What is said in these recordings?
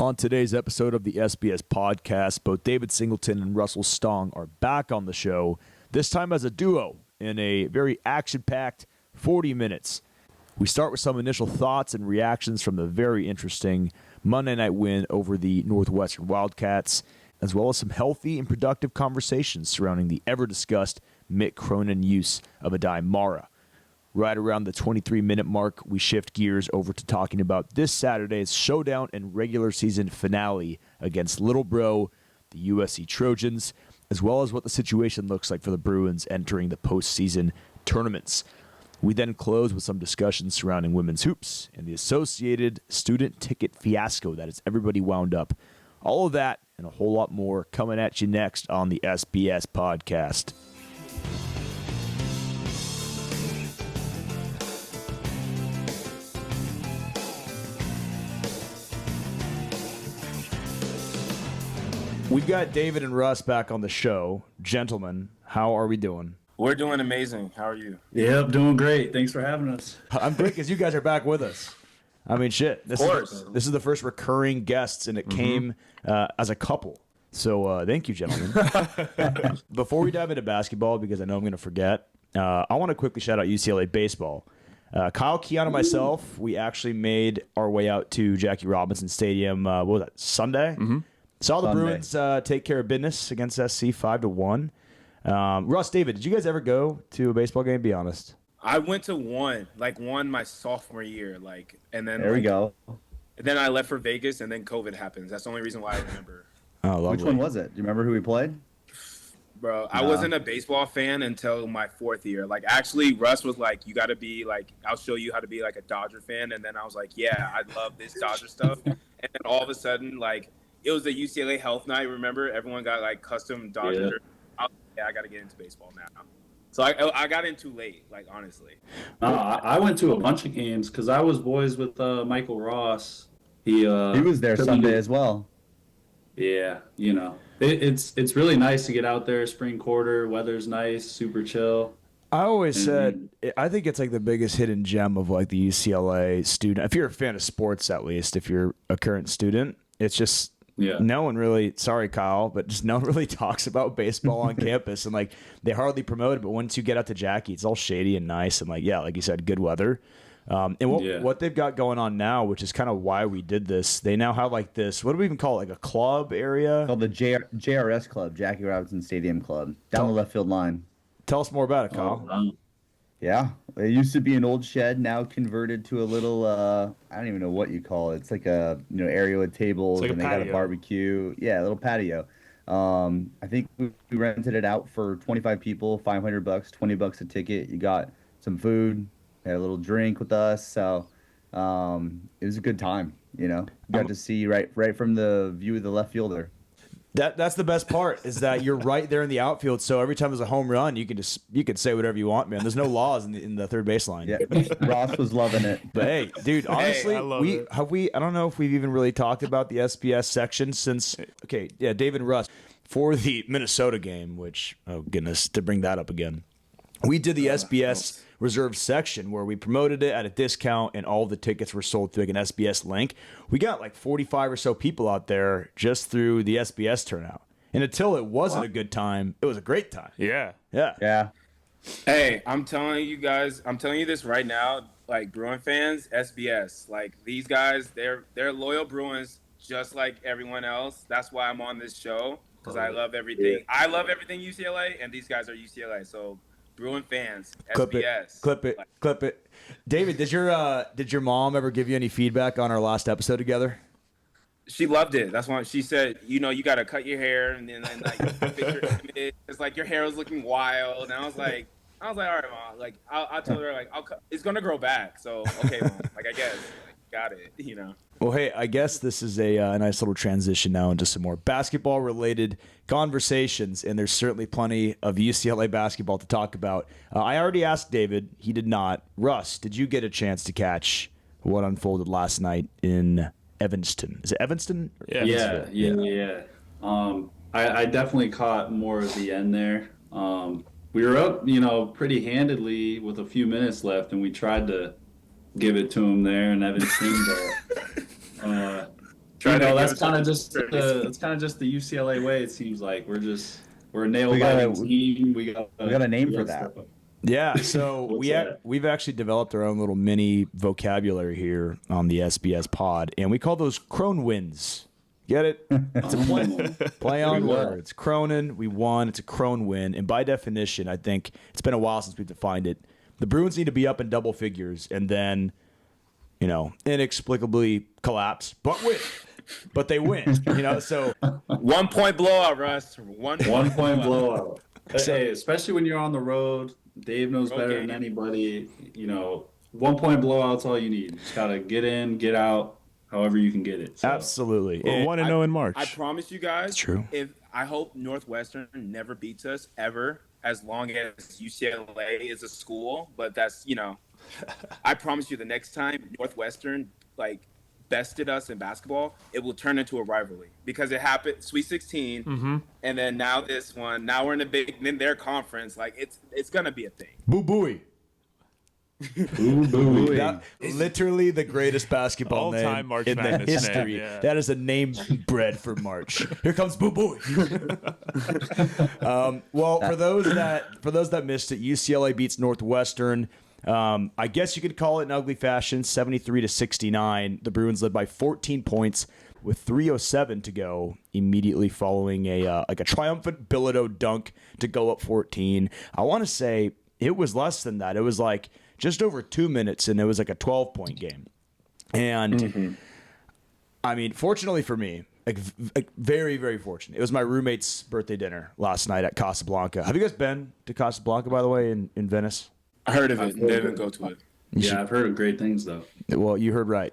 On today's episode of the SBS Podcast, both David Singleton and Russell Stong are back on the show, this time as a duo in a very action-packed 40 minutes. We start with some initial thoughts and reactions from the very interesting Monday night win over the Northwestern Wildcats, as well as some healthy and productive conversations surrounding the ever-discussed Mick Cronin use of Aday Mara. Right around the 23-minute mark, we shift gears over to talking about this Saturday's showdown and regular season finale against Little Bro, the USC Trojans, as well as what the situation looks like for the Bruins entering the postseason tournaments. We then close with some discussions surrounding women's hoops and the associated student ticket fiasco that has everybody wound up. All of that and a whole lot more coming at you next on the SBS Podcast. We've got David and Russ back on the show. Gentlemen, how are we doing? We're doing amazing. How are you? Yep, doing great. Thanks for having us. I'm great because you guys are back with us. I mean, shit. This is the first recurring guests, and it came as a couple. So thank you, gentlemen. Before we dive into basketball, because I know I'm going to forget, I want to quickly shout out UCLA baseball. Kyle, Keon, and myself, we actually made our way out to Jackie Robinson Stadium, what was that, Sunday? Mm-hmm. Saw the Bruins take care of business against SC 5-1. Russ, David, did you guys ever go to a baseball game? Be honest. I went to one my sophomore year, and then there we go. And then I left for Vegas, and then COVID happens. That's the only reason why I remember. Oh, lovely. Which one was it? Do you remember who we played? Bro, I wasn't a baseball fan until my fourth year. Actually, Russ was like, you got to be, I'll show you how to be, a Dodger fan. And then I was like, yeah, I love this Dodger stuff. And then all of a sudden, it was the UCLA Health Night, remember? Everyone got, custom Dodger. Yeah, I got to get into baseball now. So I got in too late, honestly. I went to a bunch of games because I was boys with Michael Ross. He was there Sunday as well. Yeah, it's really nice to get out there. Spring quarter, weather's nice, super chill. I always said, I think it's the biggest hidden gem of the UCLA student. If you're a fan of sports, at least, if you're a current student, it's just no one really, sorry, Kyle, but just no one really talks about baseball on campus. And they hardly promote it. But once you get out to Jackie, it's all shady and nice. And like you said, good weather. And what they've got going on now, which is kind of why we did this, they now have this, what do we even call it, a club area? Called the JRS Club, Jackie Robinson Stadium Club, down the left field line. Tell us more about it, Kyle. Yeah, it used to be an old shed, now converted to a little, I don't even know what you call it. It's a area with tables, and they got a barbecue. Yeah, a little patio. I think we rented it out for 25 people, $500, $20 a ticket. You got some food, had a little drink with us, so it was a good time. Got to see right from the view of the left fielder. That's the best part, is that you're right there in the outfield. So every time there's a home run, you can say whatever you want, man. There's no laws in the third baseline. Yeah, Ross was loving it. But hey, dude, honestly, I don't know if we've even really talked about the SBS section since. Okay, yeah, David and Russ for the Minnesota game, which, oh goodness, to bring that up again. We did the SBS reserve section where we promoted it at a discount, and all of the tickets were sold through an SBS link. We got 45 or so people out there just through the SBS turnout. And until it wasn't a good time, it was a great time. Yeah. Yeah. Hey, I'm telling you this right now, Bruin fans, SBS, these guys, they're loyal Bruins just like everyone else. That's why I'm on this show, because I love everything. Yeah. I love everything UCLA, and these guys are UCLA, so Bruin fans, SBS. Clip it. David, did your mom ever give you any feedback on our last episode together? She loved it. That's why she said, you got to cut your hair, and then picture image. It's your hair was looking wild, and I was like, all right, mom. I'll tell her it's gonna grow back. So okay, mom. I guess got it. Well, hey, I guess this is a nice little transition now into some more basketball-related conversations, and there's certainly plenty of UCLA basketball to talk about. I already asked David. He did not. Russ, did you get a chance to catch what unfolded last night in Evanston? Is it Evanston? Yeah. I definitely caught more of the end there. We were up, pretty handedly with a few minutes left, and we tried to give it to him there in Evanston, but That's kind of just the UCLA way. It seems like we're a nail-biting team. We got a name for that. Yeah, so we've actually developed our own little mini vocabulary here on the SBS pod, and we call those Crone wins. Get it? It's a play on words. Cronin, we won. It's a Crone win, and by definition, I think it's been a while since we've defined it. The Bruins need to be up in double figures, and then, inexplicably collapse, but win. But they win, so 1 point blowout, Russ. 1 point blowout. Hey, especially when you're on the road. Dave knows better than anybody. 1 point blowout's all you need. Just gotta get in, get out, however you can get it. So. Absolutely. Well, 1-0 in March. I promise you guys. It's true. I hope Northwestern never beats us ever, as long as UCLA is a school. But that's I promise you, the next time Northwestern bested us in basketball, it will turn into a rivalry because it happened Sweet 16, and then now this one. Now we're in their conference. It's gonna be a thing. Boo booey. Boo booey. Literally the greatest basketball all-time March in the history. Name, yeah. That is a name bred for March. Here comes Boo Booey. For those that missed it, UCLA beats Northwestern. I guess you could call it in ugly fashion, 73-69. The Bruins led by 14 points with 3:07 to go, immediately following a triumphant Bilodeau dunk to go up 14. I want to say it was less than that. It was just over 2 minutes, and it was a 12-point game. And I mean, fortunately for me, very, very fortunate. It was my roommate's birthday dinner last night at Casablanca. Have you guys been to Casablanca, by the way, in Venice? I heard of it. Didn't go to it. Yeah, I've heard of great things though. Well, you heard right.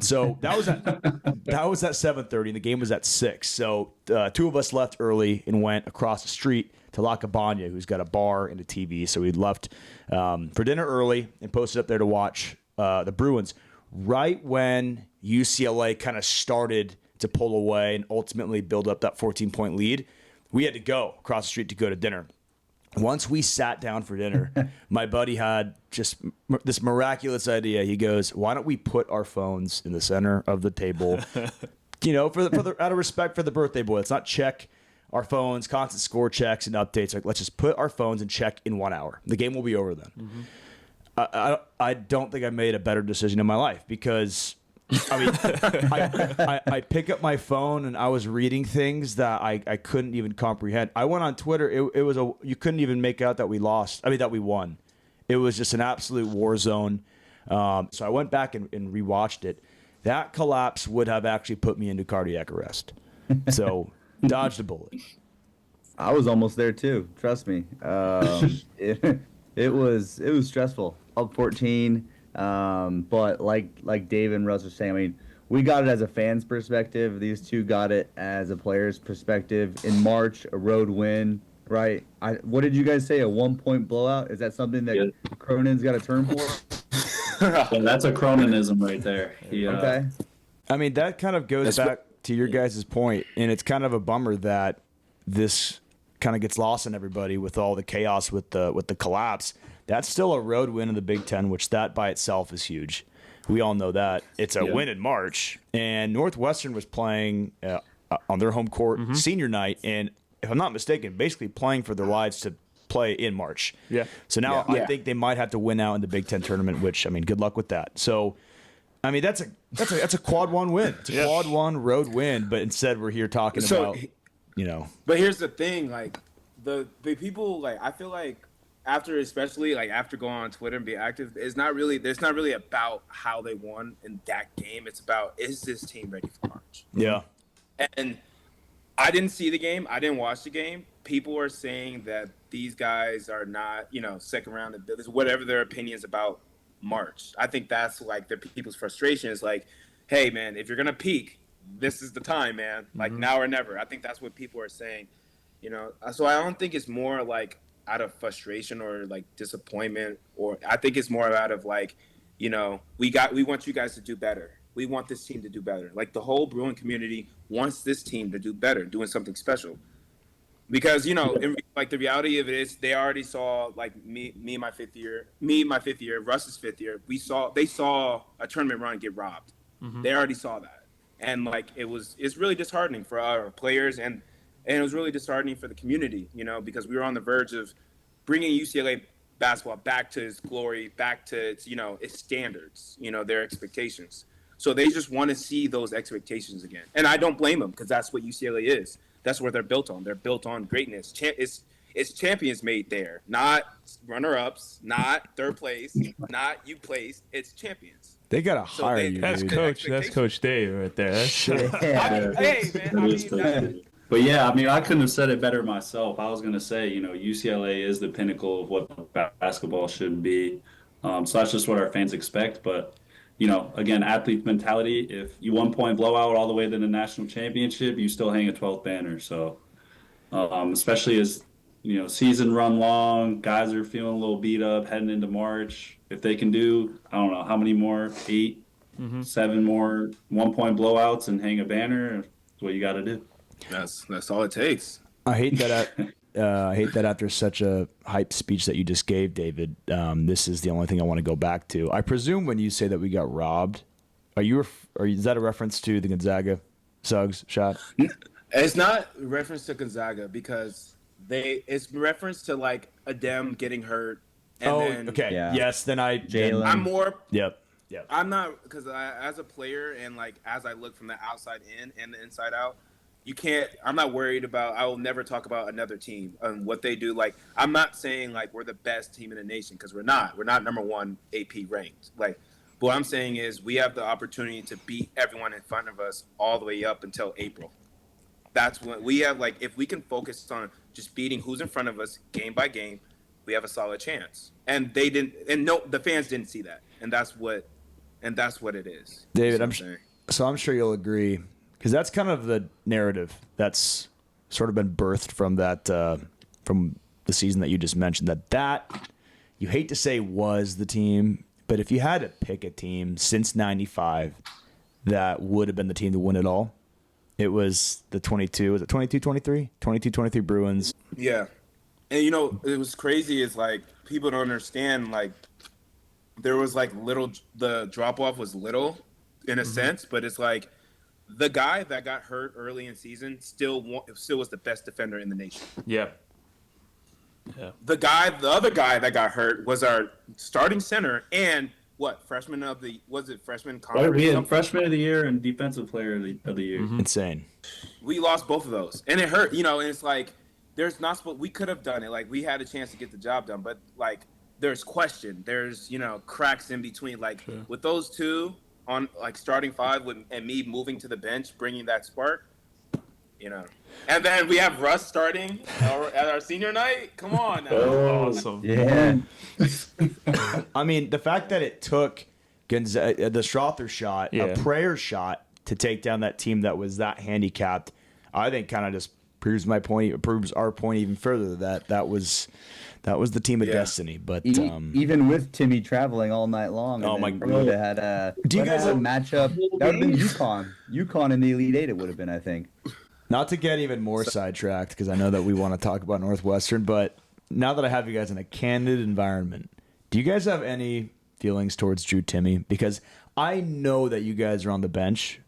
So that was at 7:30, and the game was at 6. So two of us left early and went across the street to La Cabana, who's got a bar and a TV. So we left for dinner early and posted up there to watch the Bruins. Right when UCLA kind of started to pull away and ultimately build up that 14-point lead, we had to go across the street to go to dinner. Once we sat down for dinner, my buddy had just this miraculous idea. He goes, "Why don't we put our phones in the center of the table? Out of respect for the birthday boy. Let's not check our phones, constant score checks and updates. Let's just put our phones and check in 1 hour. The game will be over then." I don't think I made a better decision in my life because I pick up my phone and I was reading things that I couldn't even comprehend. I went on Twitter. You couldn't even make out that we lost. That we won. It was just an absolute war zone. So I went back and rewatched it. That collapse would have actually put me into cardiac arrest. So dodged a bullet. I was almost there too. Trust me. It was stressful. Up 14. But like Dave and Russ are saying, we got it as a fan's perspective. These two got it as a player's perspective. In March, a road win, right? What did you guys say? A 1-point blowout? Is that something that Cronin's got a term for? That's a Croninism right there. Okay. That kind of goes back to your guys' point, and it's kind of a bummer that this kind of gets lost on everybody with all the chaos with the collapse. That's still a road win in the Big Ten, which that by itself is huge. We all know that. It's a win in March. And Northwestern was playing on their home court senior night, and if I'm not mistaken, basically playing for their lives to play in March. Yeah. So now I think they might have to win out in the Big Ten tournament, which, good luck with that. So, that's a quad one win. It's a quad one road win, but instead we're here talking about, But here's the thing, the people, I feel like, after going on Twitter and be active, it's not really about how they won in that game. It's about, is this team ready for March? Yeah. And I didn't see the game. I didn't watch the game. People are saying that these guys are not, second round, whatever their opinions about March. I think that's the people's frustration is hey man, if you're going to peak, this is the time, man. Now or never. I think that's what people are saying, So I don't think it's more out of frustration or disappointment, or I think it's more out of we want you guys to do better. We want this team to do better. The whole Bruin community wants this team to do better, doing something special. Because the reality of it is, they already saw me my fifth year, Russ's fifth year. They saw a tournament run get robbed. They already saw that, And like it's really disheartening for our players, and it was really disheartening for the community, because we were on the verge of bringing UCLA basketball back to its glory, back to its, its standards, their expectations. So they just want to see those expectations again. And I don't blame them, because that's what UCLA is. That's what they're built on. They're built on greatness. It's champions made there, not runner-ups, not third place, not you place. It's champions. They got to hire you. That's Coach Dave right there. That's But yeah, I mean, I couldn't have said it better myself. I was going to say, UCLA is the pinnacle of what basketball should be. So that's just what our fans expect. But, again, athlete mentality, if you 1-point blowout all the way to the national championship, you still hang a 12th banner. So especially as, season run long, guys are feeling a little beat up heading into March. If they can do, I don't know, how many more, 8, 7 more 1-point blowouts and hang a banner, that's what you got to do. That's all it takes. I hate that. I hate that after such a hype speech that you just gave, David. This is the only thing I want to go back to. I presume when you say that we got robbed, is that a reference to the Gonzaga Suggs shot? It's not reference to Gonzaga, because it's reference to like Adem getting hurt. And okay. Yeah. Yes, then Jalen. I'm more. Yep. I'm not, because as a player and like as I look from the outside in and the inside out, I'm not worried about, I will never talk about another team and what they do. Like, I'm not saying like we're the best team in the nation, because we're not number 1 AP ranked. Like, what I'm saying is we have the opportunity to beat everyone in front of us all the way up until April. That's when we have, like, if we can focus on just beating who's in front of us game by game, we have a solid chance. And the fans didn't see that. And that's what it is. David, I'm sure you'll agree, because that's kind of the narrative that's sort of been birthed from that from the season that you just mentioned, that you hate to say was the team, but if you had to pick a team since 95 that would have been the team to win it all, it was the 22-23 Bruins. Yeah. And it was crazy is like people don't understand, like there was like the drop off was little in a sense, but it's like the guy that got hurt early in season still was the best defender in the nation. Yeah. The other guy that got hurt was our starting center and freshman conference? We had freshman of the year and defensive player of the year. Insane. We lost both of those, and it hurt. And it's like we could have done it. Like, we had a chance to get the job done, but like there's cracks in between. Like, with those two on like starting 5 and me moving to the bench, bringing that spark. And then we have Russ starting at our senior night. Come on now. Awesome. Yeah. I mean, the fact that it took the Strother shot, a prayer shot, to take down that team that was that handicapped, I think kind of just proves our point even further, that was the team of destiny. But even with Timmy traveling all night long, oh my God, would have had do you guys have a matchup? That would have been UConn in the Elite Eight. It would have been, I think. Not to get even more sidetracked, because I know that we want to talk about Northwestern, but now that I have you guys in a candid environment, do you guys have any feelings towards Drew Timme? Because I know that you guys are on the bench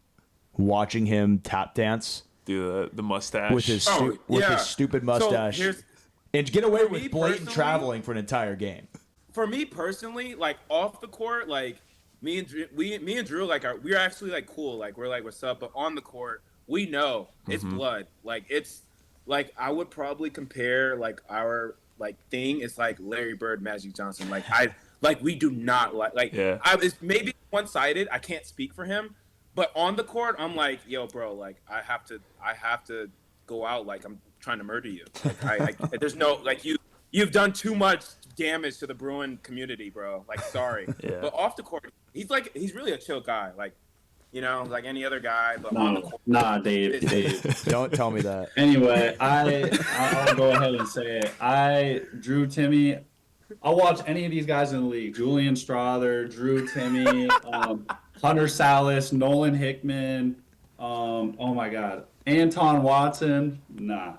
watching him tap dance. Do the mustache. With his stupid mustache. And get away with blatant traveling for an entire game. For me personally, like off the court, like me and Drew, like we're actually like cool. Like we're like, what's up? But on the court, we know it's blood. Like it's like I would probably compare like our like thing is like Larry Bird, Magic Johnson. We do not it's maybe one-sided. I can't speak for him, but on the court, I'm like, yo, bro, like I have to go out like I'm trying to murder you. Like there's no like you've done too much damage to the Bruin community, bro. Like sorry, but off the court, he's really a chill guy. Like. Like any other guy. But on the court, Dave. Don't tell me that. Anyway, I'll go ahead and say it. Drew Timme, I'll watch any of these guys in the league. Julian Strother, Drew Timme, Hunter Salas, Nolan Hickman, oh my God, Anton Watson. Nah,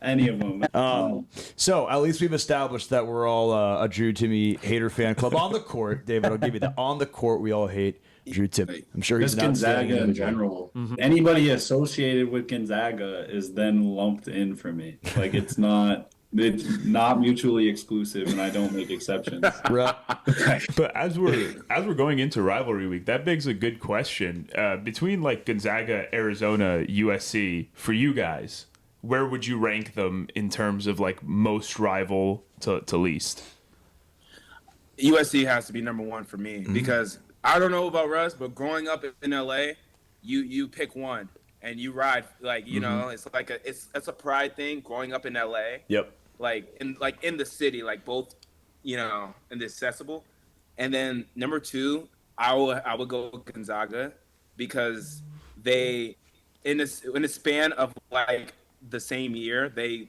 any of them. So at least we've established that we're all a Drew Timme hater fan club on the court. David, I'll give you that. On the court, we all hate Drew Tip. I'm sure he's Just an outstanding Gonzaga in individual. general. Mm-hmm. Anybody associated with Gonzaga is then lumped in for me. Like it's not mutually exclusive, and I don't make exceptions. But as we're going into rivalry week, that begs a good question. Between like Gonzaga, Arizona, USC, for you guys, where would you rank them in terms of like most rival to least? USC has to be number one for me because I don't know about Russ, but growing up in LA, you pick one and you ride like you know it's like it's a pride thing growing up in LA. Yep. Like in the city, like both, you know, and accessible. And then number two, I would go with Gonzaga because they in the span of like the same year they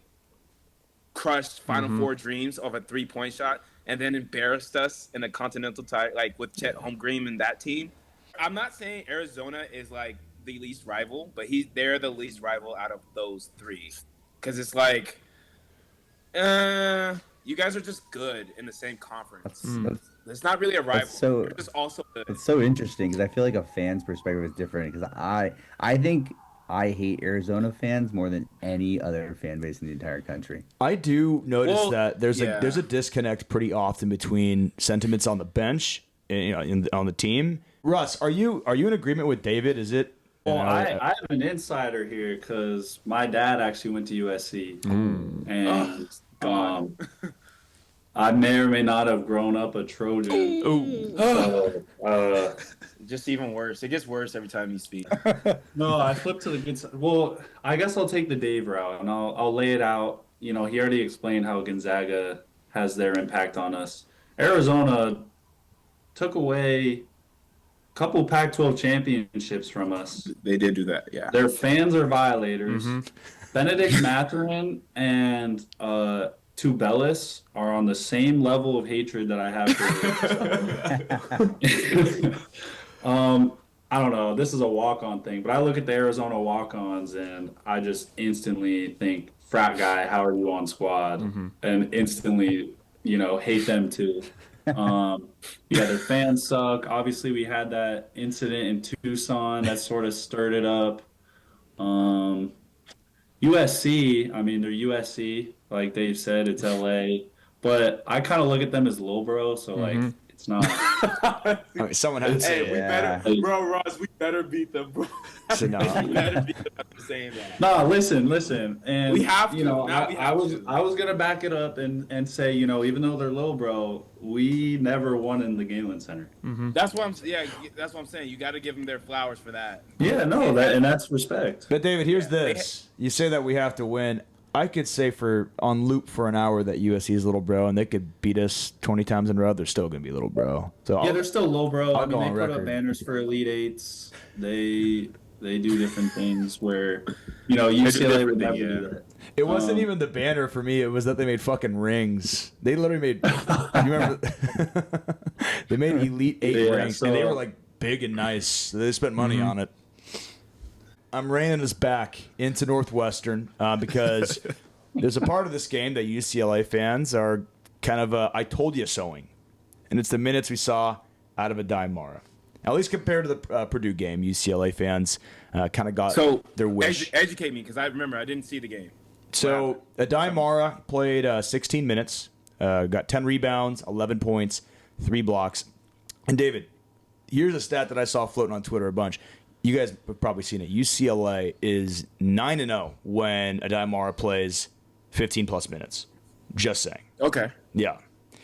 crushed Final Four dreams of a 3-point shot and then embarrassed us in the Continental title, like with Chet Holmgren and that team. I'm not saying Arizona is like the least rival, but they're the least rival out of those three because it's like. You guys are just good in the same conference. It's not really a rival. You're just also good. It's so interesting because I feel like a fan's perspective is different because I think I hate Arizona fans more than any other fan base in the entire country. I do notice that there's a disconnect pretty often between sentiments on the bench and on the team. Russ, are you in agreement with David? Is it? Well, I have an insider here because my dad actually went to USC, and I may or may not have grown up a Trojan. So, just even worse. It gets worse every time you speak. no, I flipped to the good side. Well, I guess I'll take the Dave route, and I'll lay it out. You know, he already explained how Gonzaga has their impact on us. Arizona took away couple Pac-12 championships from us. They did do that, yeah. Their fans are violators. Benedict Mathurin and Tubelis are on the same level of hatred that I have for I don't know. This is a walk-on thing, but I look at the Arizona walk-ons and I just instantly think, frat guy, how are you on squad? And instantly, you know, hate them too. Their fans suck. Obviously, we had that incident in Tucson that sort of stirred it up. USC, I mean, they're USC, like they've said, it's LA, but I kind of look at them as Lowbro, so like it's not. I mean, someone had to say, we better, bro, Ross, we better beat them, bro. So, no. We better beat them after saying that. No, listen, and we have to. You know, I was gonna back it up and say, you know, even though they're Lowbro, we never won in the Galen Center. That's what I'm saying. You got to give them their flowers for that. Yeah, no, that's respect. But David, here's this. You say that we have to win. I could say on loop for an hour that USC is little bro, and they could beat us 20 times in a row. They're still going to be little bro. So they're still low bro. I mean, they put record. up banners for Elite Eights. They do different things where, you know, UCLA would never do that. It wasn't even the banner for me. It was that they made fucking rings. They literally made. You remember? They made Elite Eight rings, and they were like big and nice. So they spent money on it. I'm reining us back into Northwestern because there's a part of this game that UCLA fans are kind of I told you soing. And it's the minutes we saw out of Aday Mara. At least compared to the Purdue game, UCLA fans kind of got their wish. Educate me because I remember I didn't see the game. So Aday Mara played 16 minutes, got 10 rebounds, 11 points, 3 blocks. And David, here's a stat that I saw floating on Twitter a bunch. You guys have probably seen it. UCLA is 9-0 when Aday Mara plays 15-plus minutes. Just saying. Okay. Yeah.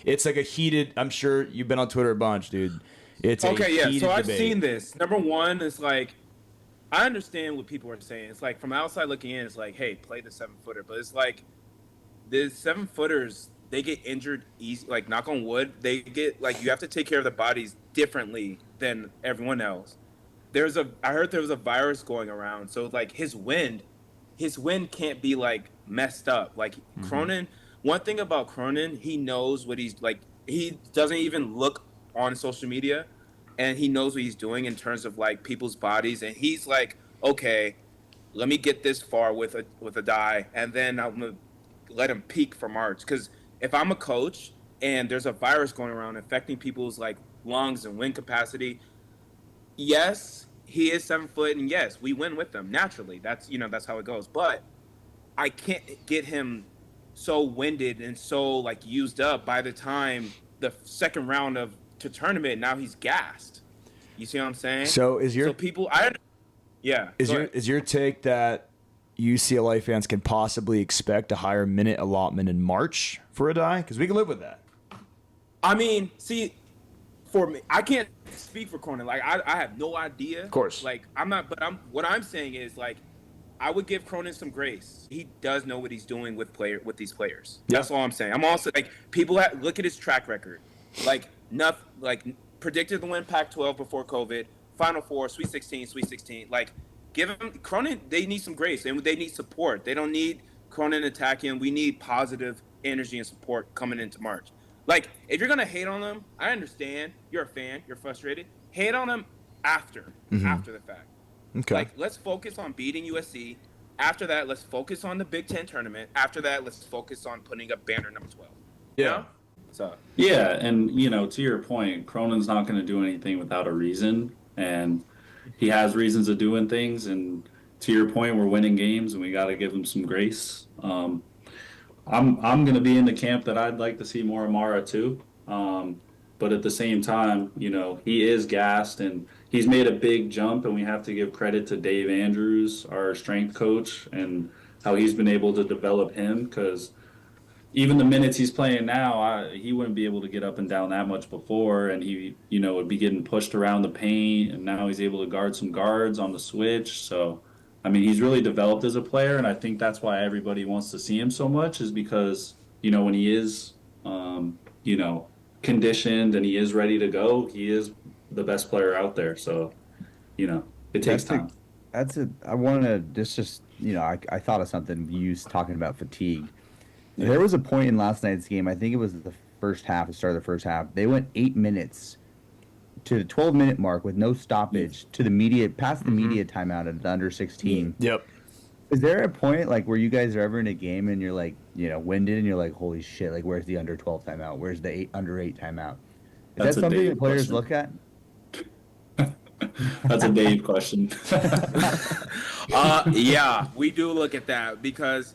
It's like a heated – I'm sure you've been on Twitter a bunch, dude. It's a heated So I've debate. seen this. Number one is like – I understand what people are saying. It's like from outside looking in, it's like, hey, play the 7-footer. But it's like the 7-footers, they get injured easy. Like, knock on wood, they get – like you have to take care of the bodies differently than everyone else. I heard there was a virus going around, so like his wind can't be like messed up. Like Cronin, one thing about Cronin, he knows what he's like. He doesn't even look on social media, and he knows what he's doing in terms of like people's bodies. And he's like, okay, let me get this far with a die, and then I'm gonna let him peak for March. Because if I'm a coach and there's a virus going around affecting people's like lungs and wind capacity, yes, he is 7 foot, and yes, we win with him naturally. That's how it goes. But I can't get him so winded and so like used up by the time the second round of to tournament. Now he's gassed. You see what I'm saying? So is your take that UCLA fans can possibly expect a higher minute allotment in March for Aday? Because we can live with that. I mean, see, for me, I can't speak for Cronin. Like, I have no idea. Of course. Like, what I'm saying is, like, I would give Cronin some grace. He does know what he's doing with these players. Yeah. That's all I'm saying. I'm also, like, look at his track record. Like, predicted to win Pac-12 before COVID, Final Four, Sweet 16. Like, give him, Cronin, they need some grace, and they need support. They don't need Cronin attacking. We need positive energy and support coming into March. Like, if you're going to hate on them, I understand. You're a fan. You're frustrated. Hate on them after the fact. Okay. Like, let's focus on beating USC. After that, let's focus on the Big Ten tournament. After that, let's focus on putting up banner number 12. Yeah. You know? So. Yeah, and, to your point, Cronin's not going to do anything without a reason, and he has reasons of doing things, and to your point, we're winning games, and we got to give him some grace. I'm going to be in the camp that I'd like to see more of Mara too. But at the same time, he is gassed and he's made a big jump, and we have to give credit to Dave Andrews, our strength coach, and how he's been able to develop him, because even the minutes he's playing now, he wouldn't be able to get up and down that much before, and he, would be getting pushed around the paint, and now he's able to guard some guards on the switch. So, I mean, he's really developed as a player, and I think that's why everybody wants to see him so much, is because, when he is, conditioned and he is ready to go, he is the best player out there. So, it takes time. I want to just I thought of something, you talking about fatigue. There was a point in last night's game, I think it was the first half, the start of the first half, they went 8 minutes to the 12-minute mark with no stoppage to the past the media timeout at the under 16. Yep. Is there a point like where you guys are ever in a game and you're like, winded, and you're like, holy shit, like where's the under 12 timeout? Where's the under 8 timeout? Is that something that players look at? That's a Dave question. Yeah, we do look at that because,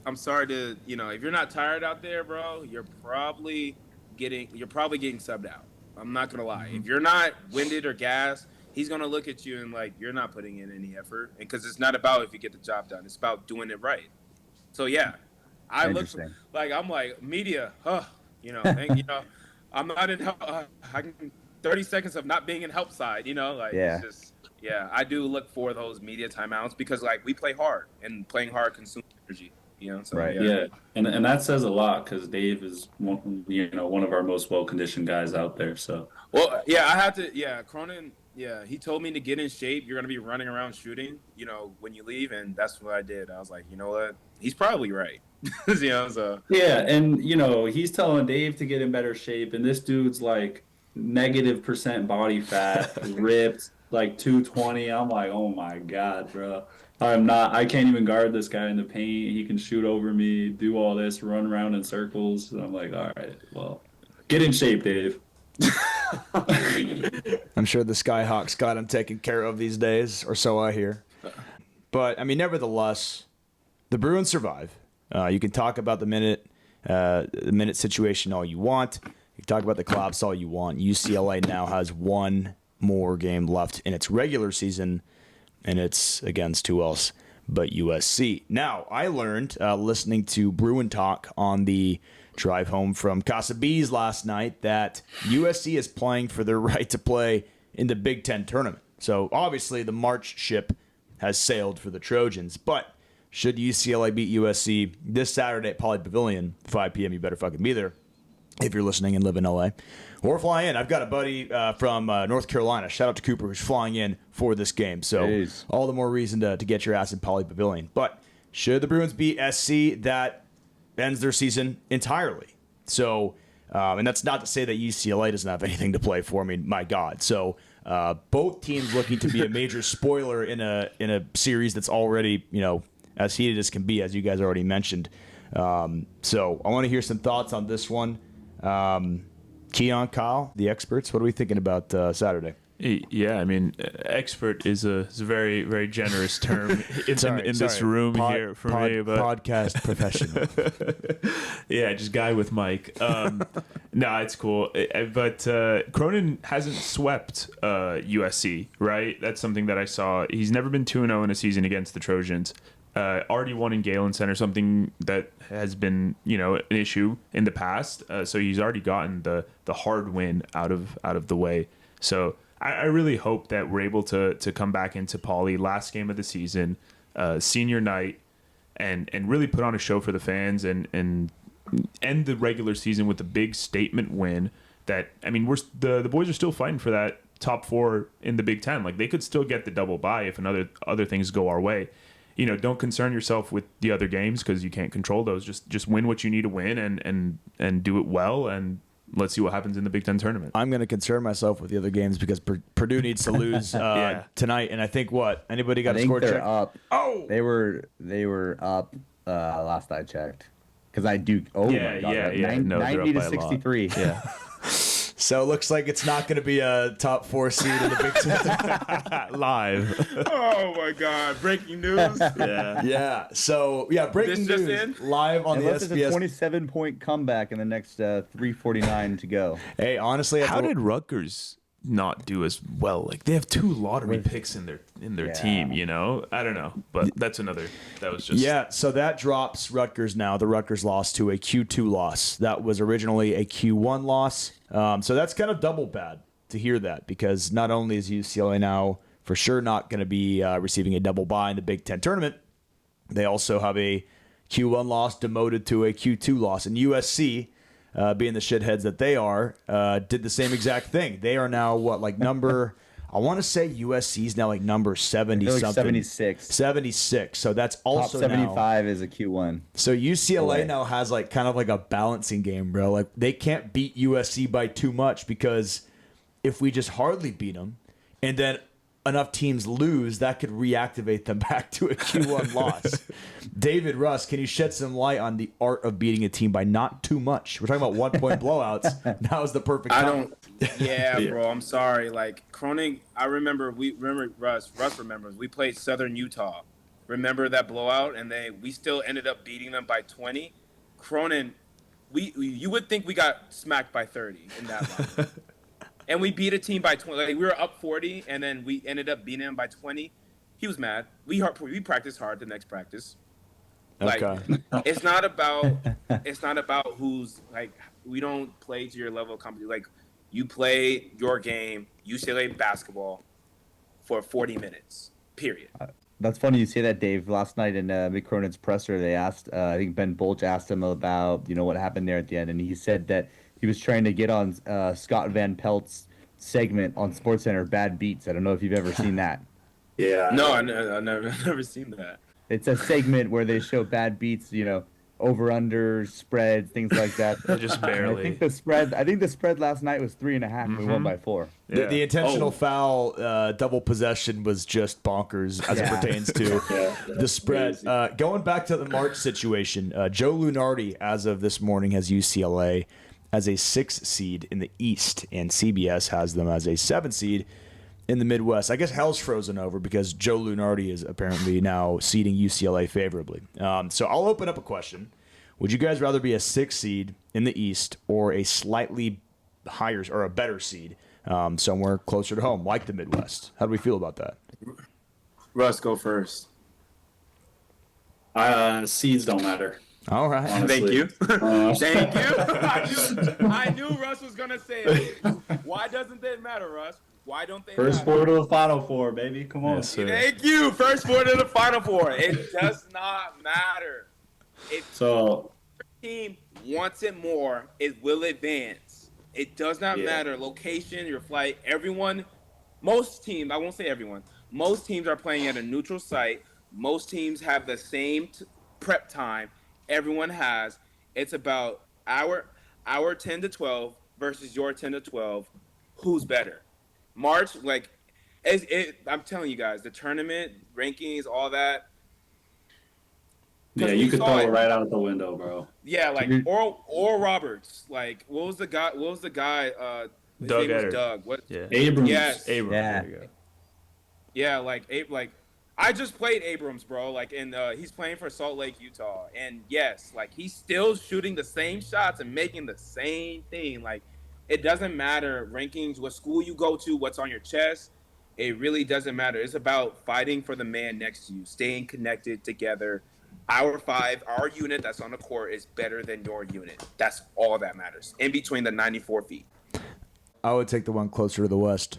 I'm sorry to, if you're not tired out there, bro, you're probably getting subbed out. I'm not gonna lie. If you're not winded or gassed, he's gonna look at you and like you're not putting in any effort, because it's not about if you get the job done. It's about doing it right. So yeah, I look like I'm like media. I'm not in help. I can 30 seconds of not being in help side. It's just I do look for those media timeouts because like we play hard, and playing hard consumes energy. So, right. Yeah. And that says a lot, because Dave is one of our most well-conditioned guys out there. So, well, yeah, I had to. Yeah, Cronin. Yeah, he told me to get in shape. You're gonna be running around shooting, when you leave, and that's what I did. I was like, you know what? He's probably right. So yeah, and he's telling Dave to get in better shape, and this dude's like -% body fat, ripped, like 220. I'm like, oh my god, bro. I can't even guard this guy in the paint. He can shoot over me, do all this, run around in circles. And I'm like, all right, well, get in shape, Dave. I'm sure the Skyhawks got him taken care of these days, or so I hear. But, I mean, nevertheless, the Bruins survive. You can talk about the minute situation all you want. You can talk about the collapse all you want. UCLA now has one more game left in its regular season, and it's against who else but USC. Now, I learned listening to Bruin Talk on the drive home from Casa Bees last night that USC is playing for their right to play in the Big Ten tournament. So, obviously, the March ship has sailed for the Trojans, but should UCLA beat USC this Saturday at Poly Pavilion, 5 p.m., you better fucking be there if you're listening and live in LA. Or fly in. I've got a buddy from North Carolina. Shout out to Cooper, who's flying in for this game. So all the more reason to get your ass in Poly Pavilion. But should the Bruins beat SC, that ends their season entirely. So, and that's not to say that UCLA doesn't have anything to play for. I mean, my God. So both teams looking to be a major spoiler in a series that's already, as heated as can be, as you guys already mentioned. So I want to hear some thoughts on this one. Keon, Kyle, the experts, what are we thinking about Saturday? Yeah, I mean, expert is a very, very generous term in this room here for me. But podcast professional. Yeah, just guy with mic. No, it's cool. But Cronin hasn't swept USC, right? That's something that I saw. He's never been 2-0 in a season against the Trojans. Already won in Galen Center, something that has been, an issue in the past. So he's already gotten the hard win out of the way. So I really hope that we're able to come back into Pauley last game of the season, senior night, and really put on a show for the fans and end the regular season with a big statement win. That, I mean, the boys are still fighting for that top 4 in the Big Ten. Like, they could still get the double bye if other things go our way. Don't concern yourself with the other games because you can't control those. Just win what you need to win and do it well, and let's see what happens in the Big Ten tournament. I'm going to concern myself with the other games because Purdue needs to lose tonight. And I think anybody got a score check? Up. Oh, they were up last I checked. Because I do. Oh my god! 90 to 63. Yeah. So it looks like it's not going to be a top 4 seed in the Big Ten. Live. Oh my god! Breaking news. Yeah. So breaking news live on Unless the SBS. It's a 27-point comeback in the next 3:49 to go. Hey, honestly, how did Rutgers not do as well? Like, they have 2 lottery picks in their team. I don't know, but that was just So that drops Rutgers now. The Rutgers loss to a Q2 loss. That was originally a Q1 loss. So that's kind of double bad to hear that, because not only is UCLA now for sure not going to be receiving a double bye in the Big Ten tournament, they also have a Q1 loss demoted to a Q2 loss. And USC, being the shitheads that they are, did the same exact thing. They are now number... I want to say USC is now number 70-something. 76. 76. So that's also top 75 is a Q1. So UCLA now has kind of a balancing game, bro. Like, they can't beat USC by too much, because if we just hardly beat them and then enough teams lose, that could reactivate them back to a Q1 loss. David, Russ, can you shed some light on the art of beating a team by not too much? We're talking about 1-point blowouts. Now is the perfect time. Bro, I'm sorry. Cronin, Russ remembers. We played Southern Utah. Remember that blowout? And we still ended up beating them by 20. Cronin, you would think we got smacked by 30 in that line. And we beat a team by 20. We were up 40, and then we ended up beating him by 20. He was mad. We practiced hard the next practice. Okay. It's not about who's we don't play to your level of competition. You play your game, UCLA basketball, for 40 minutes. Period. That's funny you say that, Dave. Last night in Mick Cronin's presser, they asked, I think Ben Bolch asked him about what happened there at the end, and he said that he was trying to get on Scott Van Pelt's segment on SportsCenter, Bad Beats. I don't know if you've ever seen that. Yeah. No, I've never seen that. It's a segment where they show bad beats, over under spreads, things like that. Just barely. I think the spread last night was 3.5. And we won by 4. Yeah. The intentional foul, double possession was just bonkers as it pertains to the spread. Going back to the March situation, Joe Lunardi, as of this morning, has UCLA as a 6th seed in the East, and CBS has them as a 7th seed in the Midwest. I guess hell's frozen over because Joe Lunardi is apparently now seeding UCLA favorably. So I'll open up a question. Would you guys rather be a 6th seed in the East or a slightly higher or a better seed somewhere closer to home, like the Midwest? How do we feel about that? Russ, go first. Seeds don't matter. All right. Honestly. Thank you. Thank you. I knew Russ was going to say it. Why doesn't it matter, Russ? Why don't they First 4 to the Final 4, baby. Come on. Yes, Thank you. First 4 to the Final 4. It does not matter. If your team wants it more, it will advance. It does not matter. Location, your flight, most teams, I won't say everyone, most teams are playing at a neutral site. Most teams have the same prep time everyone has. It's about our 10 to 12 versus your 10 to 12. Who's better? March, I'm telling you guys, the tournament, rankings, all that. Yeah, you could throw it right out the window, bro. Yeah, Oral Roberts. What was the guy? His Doug name was Etter. Doug. What? Yeah. Abrams. Yes. Abrams. Yeah. There you go. Yeah, like I just played Abrams, bro. Like, and he's playing for Salt Lake, Utah, and yes, like he's still shooting the same shots and making the same thing. Like, it doesn't matter rankings, what school you go to, what's on your chest. It really doesn't matter. It's about fighting for the man next to you, staying connected together. Our unit that's on the court is better than your unit. That's all that matters. In between the 94 feet. I would take the one closer to the west.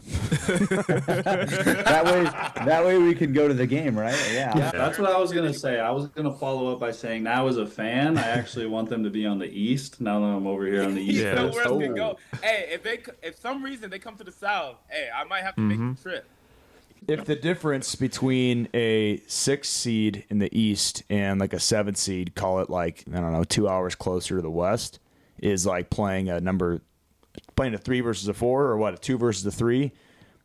That way we can go to the game, right? Yeah. That's what I was gonna say. I was gonna follow up by saying now as a fan, I actually want them to be on the East. Now that I'm over here on the East. You know where else Oh. can go. Hey, if some reason they come to the South, hey, I might have to make the trip. If the difference between a 6 seed in the East and like a 7 seed, call it like, I don't know, 2 hours closer to the West, is like playing a 3 versus a 4 or what, a 2 versus a 3,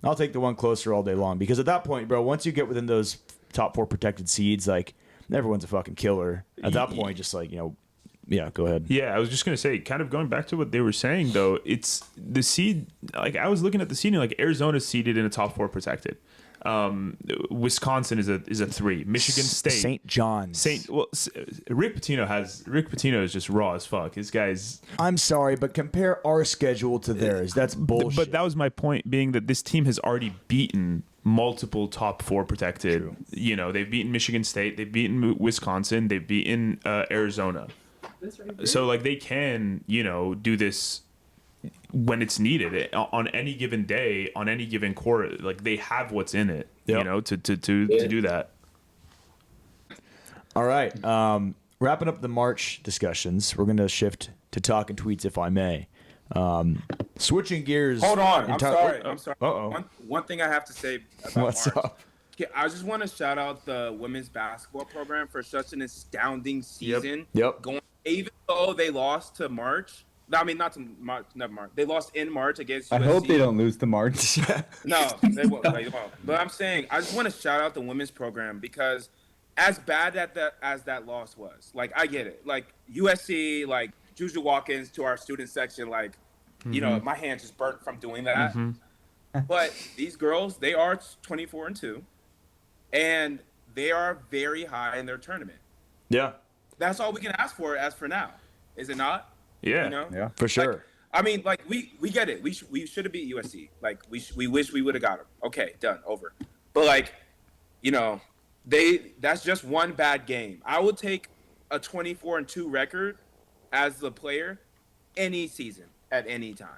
I'll take the one closer all day long. Because at that point, bro, once you get within those top 4 protected seeds, like everyone's a fucking killer. At that point, just like, yeah, go ahead. Yeah, I was just going to say, kind of going back to what they were saying, though, it's the seed. Like, I was looking at the seeding, like, Arizona's seeded in a top 4 protected. Wisconsin is a 3. Michigan State. St. John's. Rick Pitino is just raw as fuck. His guy's. I'm sorry, but compare our schedule to theirs. That's bullshit. But that was my point, being that this team has already beaten multiple top 4 protected. True. They've beaten Michigan State, they've beaten Wisconsin, they've beaten Arizona. So like they can, do this when it's needed on any given day, on any given court. Like they have what's in it, to do that. All right. Wrapping up the March discussions, we're going to shift to talking tweets, if I may. Switching gears. Hold on. I'm sorry. Uh-oh. One thing I have to say about What's March. up? I just want to shout out the women's basketball program for such an astounding season. Yep. Even though they lost to March. I mean, not to March. Never mind. They lost in March against USC. I hope they don't lose to March. No, they won't. But I'm saying, I just want to shout out the women's program because as bad as that loss was, like, I get it. Like, USC, like, Juju Watkins to our student section, like, my hand just burnt from doing that. But these girls, they are 24-2, and they are very high in their tournament. Yeah. That's all we can ask for as for now, is it not? Yeah. Yeah, for sure. Like, I mean, like, we get it. We should have beat USC. Like, we wish we would have got them. Okay, done, over. But, like, that's just one bad game. I would take a 24-2 record as the player any season at any time.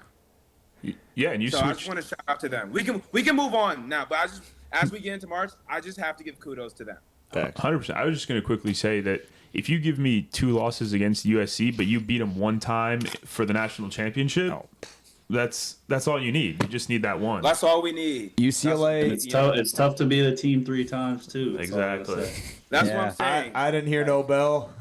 Yeah, and I just want to shout out to them. We can move on now, but as we get into March, I just have to give kudos to them. 100%. I was just going to quickly say that if you give me 2 losses against USC, but you beat them one time for the national championship, that's all you need. You just need that one. That's all we need. UCLA. It's tough to be the team 3 times too. Exactly. That's what I'm saying. I didn't hear no bell.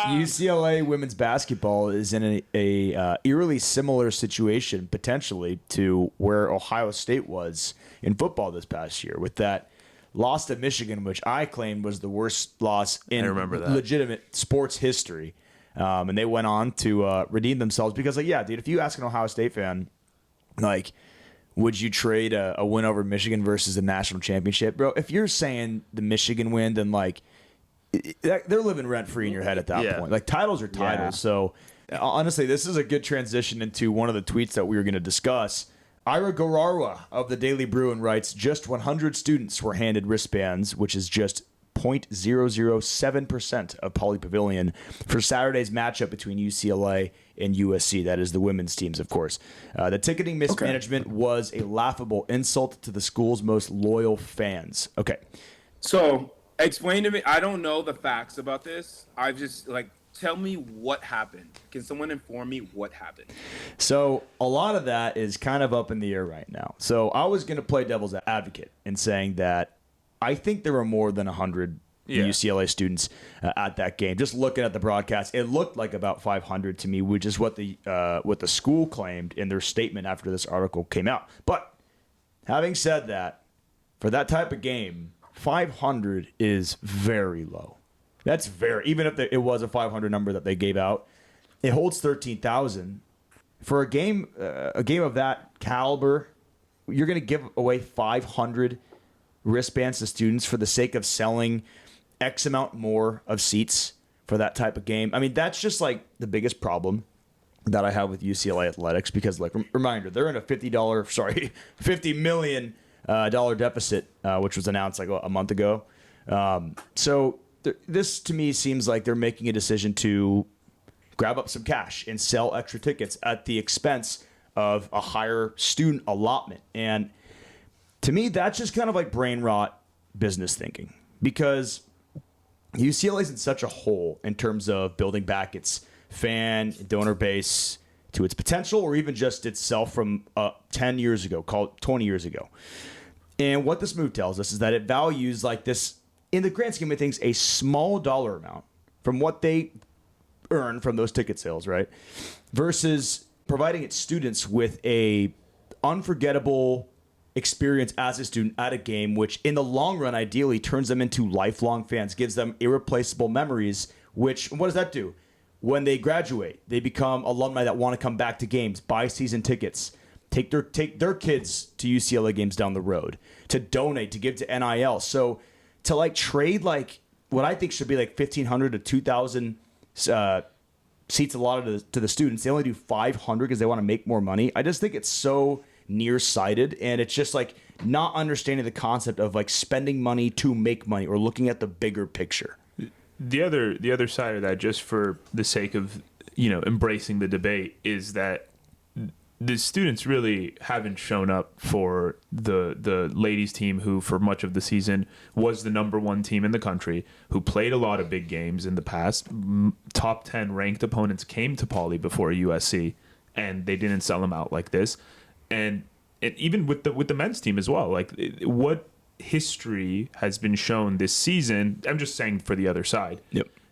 UCLA women's basketball is in a eerily similar situation potentially to where Ohio State was in football this past year with that loss to Michigan, which I claimed was the worst loss in legitimate sports history. And they went on to redeem themselves because, like, yeah, dude, if you ask an Ohio State fan, like, would you trade a win over Michigan versus a national championship? Bro, if you're saying the Michigan win, then, like, they're living rent-free in your head at that point. Like, titles are titles. Yeah. So, honestly, this is a good transition into one of the tweets that we were going to discuss. Ira Gararwa of the Daily Bruin writes, just 100 students were handed wristbands, which is just 0.007% of Pauley Pavilion for Saturday's matchup between UCLA and USC. That is the women's teams, of course. The ticketing mismanagement was a laughable insult to the school's most loyal fans. Okay. So, explain to me. I don't know the facts about this. I've just, like, tell me what happened. Can someone inform me what happened? So a lot of that is kind of up in the air right now. So I was going to play devil's advocate in saying that I think there were more than 100 UCLA students at that game. Just looking at the broadcast, it looked like about 500 to me, which is what the school claimed in their statement after this article came out. But having said that, for that type of game, 500 is very low. That's even if it was a 500 number that they gave out, it holds 13,000. for a game of that caliber, you're going to give away 500 wristbands to students for the sake of selling X amount more of seats for that type of game. I mean, that's just like the biggest problem that I have with UCLA athletics, because like reminder, they're in a $50 million dollar deficit, which was announced like a month ago. So this to me seems like they're making a decision to grab up some cash and sell extra tickets at the expense of a higher student allotment. And to me, that's just kind of like brain rot business thinking, because UCLA is in such a hole in terms of building back its fan and donor base to its potential, or even just itself from 10 years ago, called 20 years ago. And what this move tells us is that it values like this, in the grand scheme of things, a small dollar amount from what they earn from those ticket sales, right? Versus providing its students with a unforgettable experience as a student at a game, which in the long run ideally turns them into lifelong fans, gives them irreplaceable memories, which, what does that do? When they graduate, they become alumni that want to come back to games, buy season tickets, take their kids to UCLA games down the road, to donate, to give to NIL. So to like trade like what I think should be like 1,500 to 2,000 seats allotted to the students, they only do 500 because they want to make more money. I just think it's so nearsighted, and it's just like not understanding the concept of like spending money to make money or looking at the bigger picture. The other side of that, just for the sake of embracing the debate, is that the students really haven't shown up for the ladies team, who for much of the season was the number one team in the country, who played a lot of big games in the past. Top 10 ranked opponents came to Pauley before USC, and they didn't sell them out like this. And even with the men's team as well, like what history has been shown this season, I'm just saying for the other side,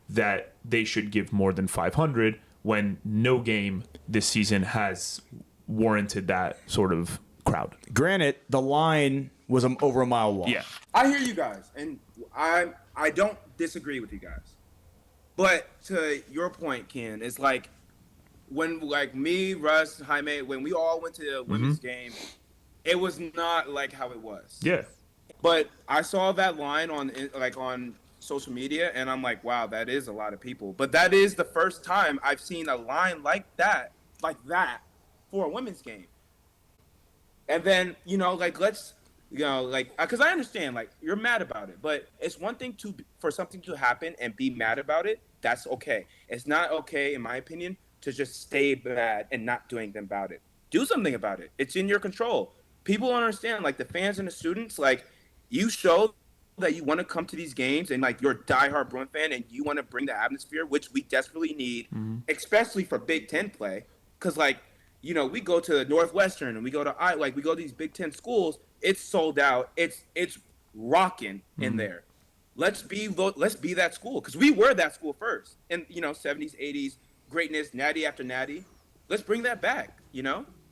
that they should give more than 500 when no game this season has warranted that sort of crowd. Granted, the line was over a mile long. Yeah, I hear you guys, and I don't disagree with you guys. But to your point, Ken, it's like when like me, Russ, Jaime, when we all went to the women's game, it was not like how it was. Yeah. But I saw that line on social media, and I'm like, wow, that is a lot of people. But that is the first time I've seen a line like that for a women's game. And then, because I understand, like, you're mad about it, but it's one thing for something to happen and be mad about it. That's okay. It's not okay, in my opinion, to just stay mad and not do anything about it. Do something about it. It's in your control. People don't understand, like, the fans and the students, like, you show that you want to come to these games and, like, you're a diehard Bruin fan and you want to bring the atmosphere, which we desperately need, especially for Big Ten play. Because, like, we go to Northwestern and we go to these Big Ten schools. It's sold out. It's rocking in there. Let's be that school, because we were that school first. In 70s, 80s, greatness, natty after natty. Let's bring that back.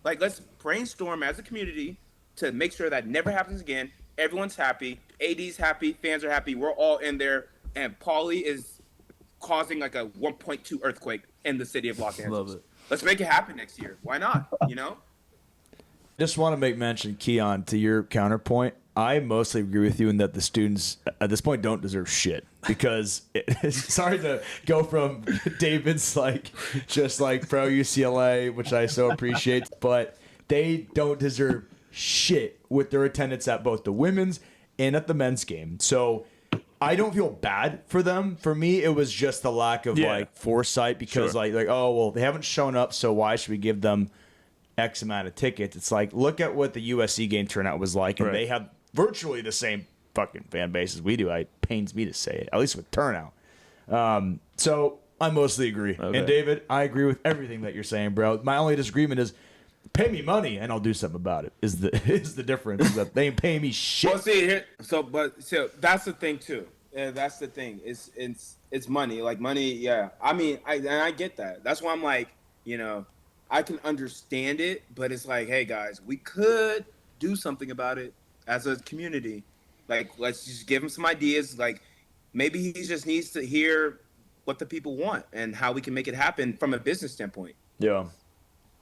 Like, let's brainstorm as a community to make sure that never happens again. Everyone's happy. AD's happy. Fans are happy. We're all in there. And Pauley is causing like a 1.2 earthquake in the city of Los Angeles. Love it. Let's make it happen next year. Why not? Just want to make mention, Keon, to your counterpoint. I mostly agree with you in that the students at this point don't deserve shit, because sorry to go from David's just pro UCLA, which I so appreciate, but they don't deserve shit with their attendance at both the women's and at the men's game. So I don't feel bad for them. For me, it was just the lack of foresight, because they haven't shown up, so why should we give them X amount of tickets? It's like, look at what the USC game turnout was like, and they have virtually the same fucking fan base as we do. It pains me to say it, at least with turnout. So I mostly agree. Okay. And David, I agree with everything that you're saying, bro. My only disagreement is, pay me money and I'll do something about it. Is the difference, is that they ain't paying me shit. Well, see, so that's the thing too. Yeah, that's the thing. It's money. Like, money. Yeah. I mean, I get that. That's why I'm like, I can understand it, but it's like, hey guys, we could do something about it as a community. Like, let's just give him some ideas. Like, maybe he just needs to hear what the people want and how we can make it happen from a business standpoint. Yeah.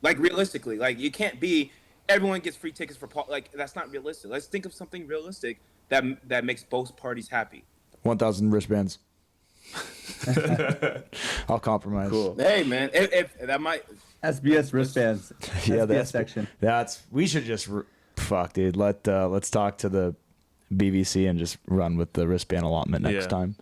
Like realistically, like you can't be everyone gets free tickets for like that's not realistic. Let's think of something realistic that makes both parties happy. 1,000 wristbands. I'll compromise. Cool. Hey man, if that might SBS wristbands. Yeah, SBS section. We should just fuck, dude. Let's talk to the BBC and just run with the wristband allotment next time.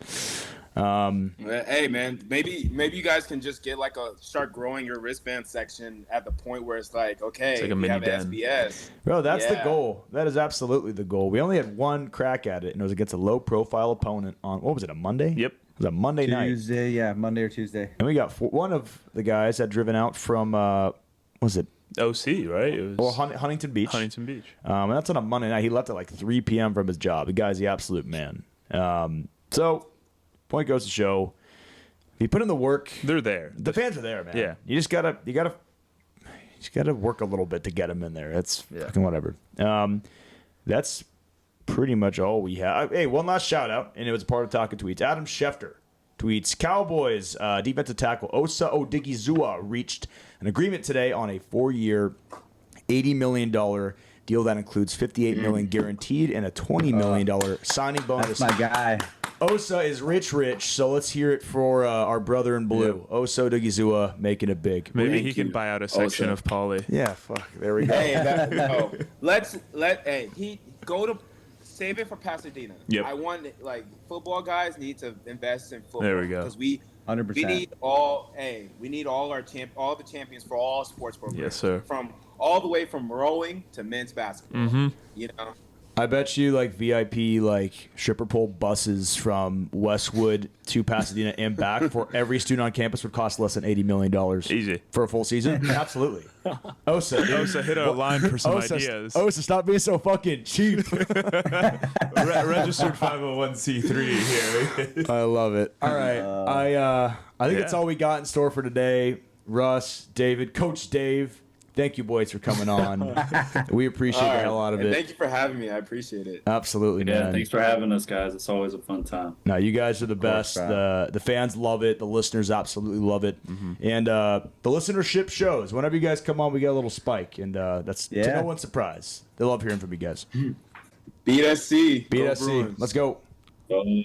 Hey man, maybe you guys can just get start growing your wristband section at the point where it's like, okay, it's like we have den. SBS. Bro, that's the goal. That is absolutely the goal. We only had one crack at it, and it was against a low-profile opponent on, what was it, a Monday? Yep. It was a Monday night. Tuesday, yeah, Monday or Tuesday. And we got one of the guys had driven out from, was it? OC, right? It was Huntington Beach. Huntington Beach. And that's on a Monday night. He left at like 3 p.m. from his job. The guy's the absolute man. So, point goes to show, if you put in the work, they're there. The fans are there, man. Yeah. You just gotta work a little bit to get them in there. That's fucking whatever. That's pretty much all we have. Hey, one last shout out, and it was a part of Talking Tweets. Adam Schefter tweets, Cowboys defensive tackle Osa Odigizua reached an agreement today on a 4-year, $80 million deal that includes $58 million guaranteed and a $20 million signing bonus. That's my guy. Osa is rich, so let's hear it for our brother in blue. Yeah. Osa Odigizua making it big. Maybe he can buy out a section of Pauly. Yeah, fuck. There we go. Hey, he go to save it for Pasadena. Yep. I want football guys need to invest in football. There we go. Because we 100%. We need all the champions for all sports programs. Yes, sir. From all the way from rowing to men's basketball. Mm-hmm. You know. I bet you VIP stripper pole buses from Westwood to Pasadena and back for every student on campus would cost less than $80 million. Easy. For a full season? Absolutely. Osa hit our line for some ideas. Osa, stop being so fucking cheap. Registered 501c3 here. I love it. All right. I think that's all we got in store for today. Russ, David, Coach Dave, thank you, boys, for coming on. We appreciate the hell out of it. Thank you for having me. I appreciate it. Absolutely, Yeah, man. thanks for having us, guys. It's always a fun time. No, you guys are the best. The fans love it. The listeners absolutely love it. Mm-hmm. And the listenership shows. Whenever you guys come on, we get a little spike. And that's to no one's surprise. They love hearing from you guys. Beat SC. Beat SC. Let's go. Go.